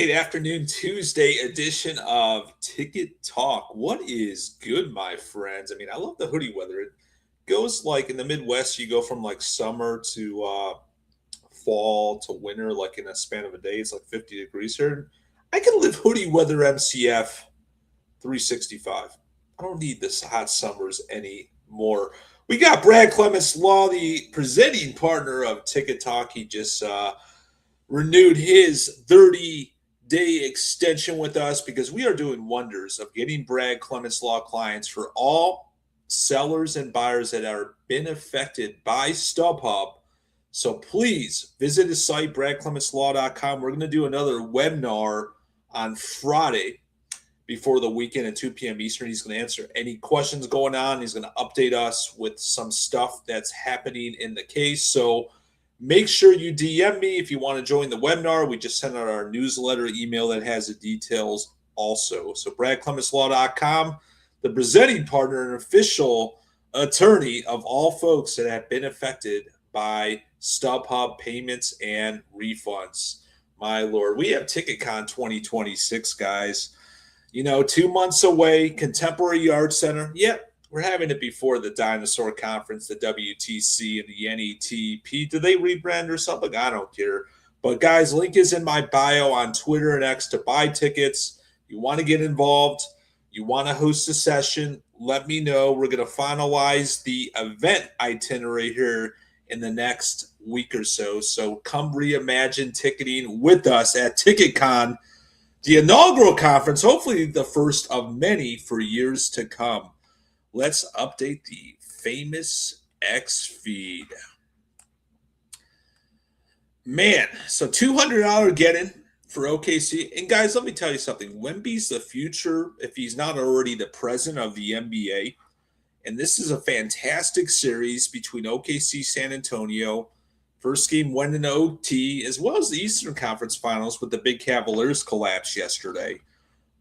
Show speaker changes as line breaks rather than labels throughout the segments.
Late afternoon Tuesday edition of Ticket Talk. What is good, my friends? I mean, I love the hoodie weather. It goes like in the Midwest, you go from like summer to fall to winter, like in a span of a day. It's like 50 degrees here. I can live hoodie weather MCF 365. I don't need this hot summers anymore. We got Brad Clements Law, the presenting partner of Ticket Talk. He just renewed his 30-day extension with us because we are doing wonders of getting Brad Clements Law clients for all sellers and buyers that are been affected by StubHub. So please visit his site, bradclementslaw.com. We're going to do another webinar on Friday before the weekend at 2 p.m. Eastern. He's going to answer any questions going on. He's going to update us with some stuff that's happening in the case. So make sure you DM me if you want to join the webinar. We just sent out our newsletter email that has the details also. So bradclementslaw.com, the presenting partner and official attorney of all folks that have been affected by StubHub payments and refunds. My Lord, we have TicketCon 2026, guys. 2 months away, Contemporary Yard Center. Yep, we're having it before the Dinosaur Conference, the WTC, and the NETP. Do they rebrand or something? I don't care. But, guys, link is in my bio on Twitter and X to buy tickets. You want to get involved, you want to host a session, let me know. We're going to finalize the event itinerary here in the next week or so. So come reimagine ticketing with us at TicketCon, the inaugural conference, hopefully the first of many for years to come. Let's update the famous X feed. Man, so $200 get-in for OKC. And guys, let me tell you something. Wemby's the future, if he's not already the president of the NBA. And this is a fantastic series between OKC, San Antonio. First game went in OT, as well as the Eastern Conference Finals with the big Cavaliers collapse yesterday.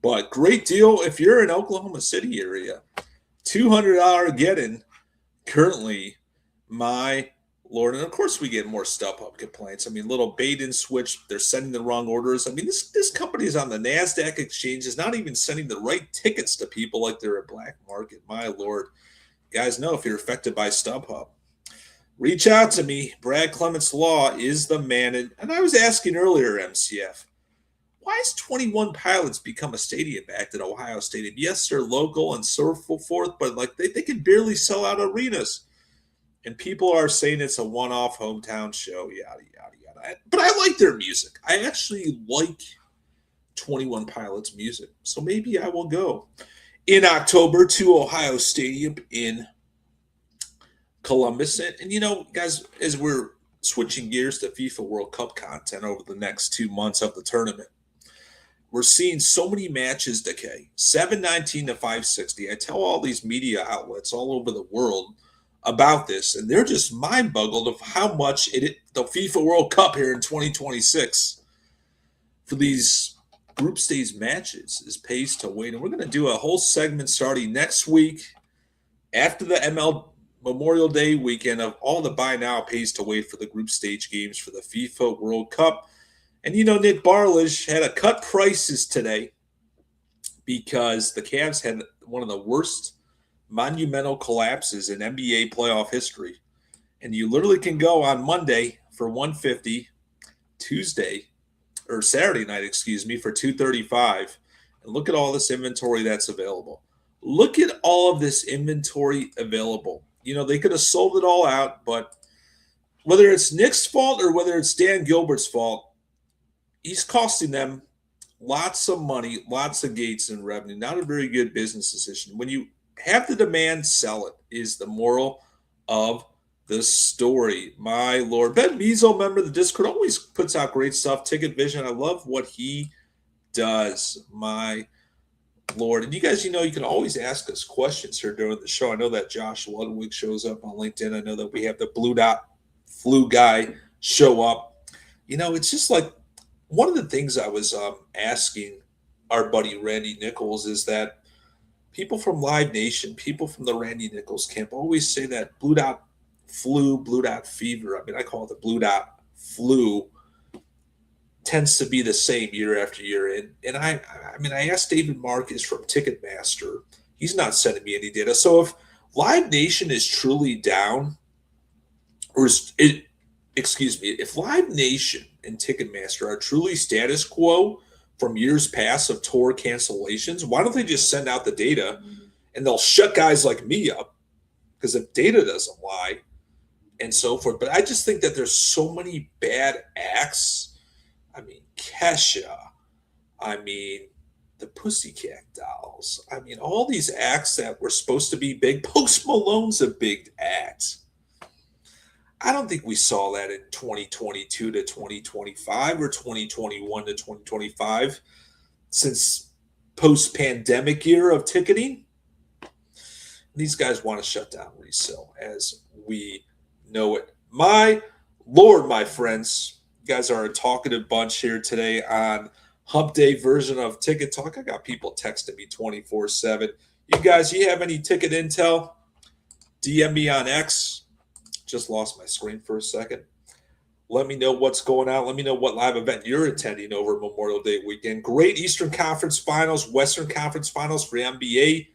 But great deal if you're in Oklahoma City area. $200 get-in currently, my Lord. And, of course, we get more StubHub complaints. I mean, little bait and switch. They're sending the wrong orders. I mean, this company is on the NASDAQ exchange. Is not even sending the right tickets to people like they're a black market. My Lord. You guys know if you're affected by StubHub. Reach out to me. Brad Clements Law is the man. And I was asking earlier, MCF, why has 21 Pilots become a stadium act at Ohio Stadium? Yes, they're local and so forth, but like they can barely sell out arenas. And people are saying it's a one-off hometown show, yada, yada, yada. But I like their music. I actually like 21 Pilots music. So maybe I will go in October to Ohio Stadium in Columbus. And guys, as we're switching gears to FIFA World Cup content over the next 2 months of the tournament, we're seeing so many matches decay. 719 to 560. I tell all these media outlets all over the world about this, and they're just mind-boggled of how much the FIFA World Cup here in 2026 for these group stage matches is pays to win. And we're going to do a whole segment starting next week after the ML Memorial Day weekend of all the buy now pays to wait for the group stage games for the FIFA World Cup. And Nick Barlish had to cut prices today because the Cavs had one of the worst monumental collapses in NBA playoff history. And you literally can go on Monday for $150, Saturday night, for $235. And look at all this inventory that's available. Look at all of this inventory available. They could have sold it all out, but whether it's Nick's fault or whether it's Dan Gilbert's fault, he's costing them lots of money, lots of gates in revenue. Not a very good business decision. When you have the demand, sell it, is the moral of the story. My Lord. Ben Measle, member of the Discord, always puts out great stuff. Ticket Vision, I love what he does. My Lord. And you guys, you can always ask us questions here during the show. I know that Josh Ludwig shows up on LinkedIn. I know that we have the Blue Dot Flu guy show up. It's just like one of the things I was asking our buddy Randy Nichols is that people from Live Nation, people from the Randy Nichols camp always say that Blue Dot Flu, Blue Dot Fever. I mean, I call it the Blue Dot Flu tends to be the same year after year. And I asked David Marcus from Ticketmaster. He's not sending me any data. So if Live Nation is truly down, or is it, excuse me, if Live Nation and Ticketmaster are truly status quo from years past of tour cancellations, why don't they just send out the data and they'll shut guys like me up? Because if data doesn't lie and so forth. But I just think that there's so many bad acts. I mean, Kesha. I mean, the Pussycat Dolls. I mean, all these acts that were supposed to be big. Post Malone's a big act. I don't think we saw that in 2022 to 2025 or 2021 to 2025 since post-pandemic year of ticketing. These guys want to shut down resale as we know it. My Lord, my friends, you guys are a talkative bunch here today on Hump Day version of Ticket Talk. I got people texting me 24/7. You guys, you have any ticket intel? DM me on X. Just lost my screen for a second. Let me know what's going on. Let me know what live event you're attending over Memorial Day weekend. Great Eastern Conference Finals, Western Conference Finals for the NBA.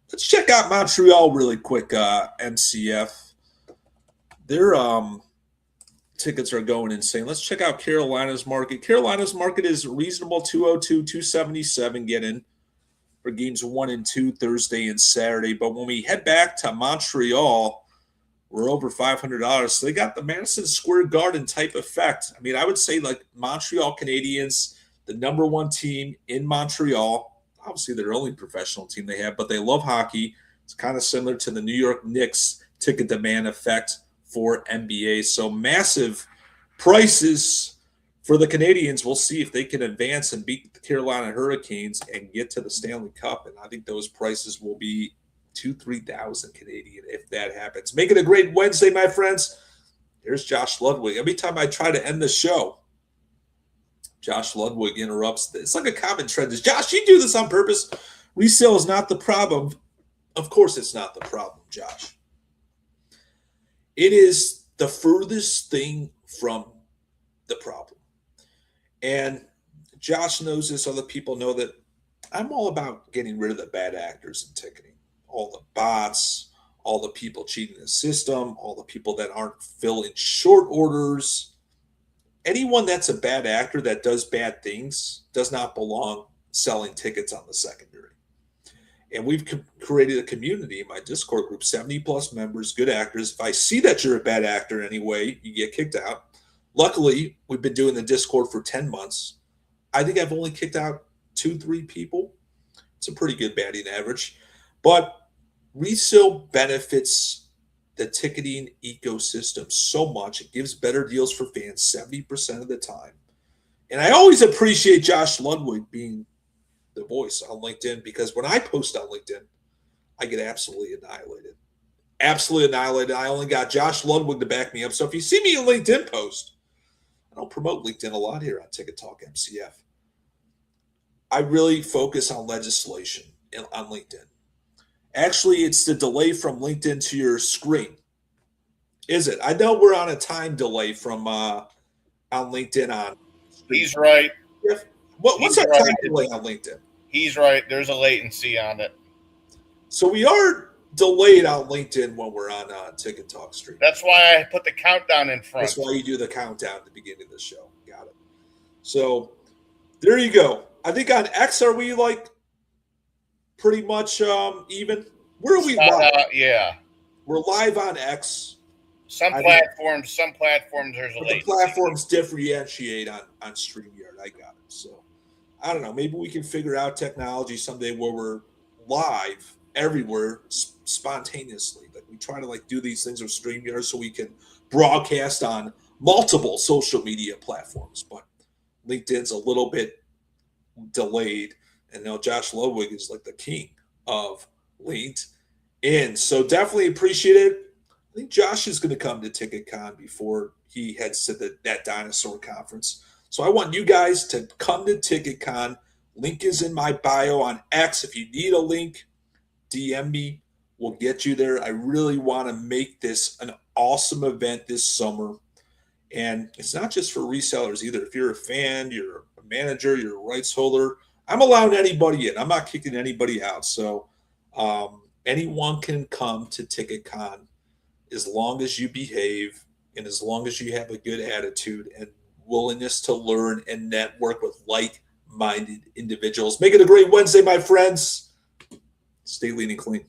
Let's check out Montreal really quick, MCF. Their tickets are going insane. Let's check out Carolina's market. Carolina's market is reasonable, 202, 277 get in for games 1 and 2 Thursday and Saturday. But when we head back to Montreal, we're over $500. So they got the Madison Square Garden type effect. I mean, I would say like Montreal Canadiens, the number one team in Montreal. Obviously, they're the only professional team they have, but they love hockey. It's kind of similar to the New York Knicks ticket demand effect for NBA. So massive prices for the Canadians. We'll see if they can advance and beat the Carolina Hurricanes and get to the Stanley Cup. And I think those prices will be 2,000-3,000 Canadian if that happens. Make it a great Wednesday, my friends. Here's Josh Ludwig. Every time I try to end the show, Josh Ludwig interrupts. It's like a common trend. Josh, you do this on purpose. Resale is not the problem. Of course it's not the problem, Josh. It is the furthest thing from the problem. And Josh knows this. Other people know that I'm all about getting rid of the bad actors in ticketing. All the bots, all the people cheating the system, all the people that aren't filling short orders. Anyone that's a bad actor that does bad things does not belong selling tickets on the secondary. And we've created a community in my Discord group, 70 plus members, good actors. If I see that you're a bad actor anyway, you get kicked out. Luckily, we've been doing the Discord for 10 months. I think I've only kicked out 2-3 people. It's a pretty good batting average. But resale benefits the ticketing ecosystem so much. It gives better deals for fans 70% of the time. And I always appreciate Josh Ludwig being the voice on LinkedIn, because when I post on LinkedIn, I get absolutely annihilated. Absolutely annihilated. I only got Josh Ludwig to back me up. So if you see me in LinkedIn post, I don't promote LinkedIn a lot here on Ticket Talk MCF. I really focus on legislation on LinkedIn. Actually, it's the delay from LinkedIn to your screen. Is it? I know we're on a time delay from on LinkedIn on.
He's right.
What's our time delay on LinkedIn?
He's right. There's a latency on it.
So we are delayed on LinkedIn when we're on Ticket Talk stream.
That's why I put the countdown in front.
That's why you do the countdown at the beginning of the show. Got it. So there you go. I think on X, are we like pretty much even? Where are we live?
Yeah.
We're live on X.
Some platforms, there's a latency.
The platforms differentiate on StreamYard. I got it. So I don't know. Maybe we can figure out technology someday where we're live everywhere spontaneously. Like we try to like do these things with StreamYard so we can broadcast on multiple social media platforms. But LinkedIn's a little bit delayed. And now Josh Ludwig is like the king of LinkedIn. So definitely appreciate it. I think Josh is going to come to TicketCon before he heads to that dinosaur conference. So I want you guys to come to TicketCon. Link is in my bio on X. If you need a link, DM me. We'll get you there. I really want to make this an awesome event this summer. And it's not just for resellers either. If you're a fan, you're a manager, you're a rights holder, I'm allowing anybody in. I'm not kicking anybody out. So anyone can come to TicketCon as long as you behave and as long as you have a good attitude and willingness to learn and network with like-minded individuals. Make it a great Wednesday, my friends. Stay lean and clean.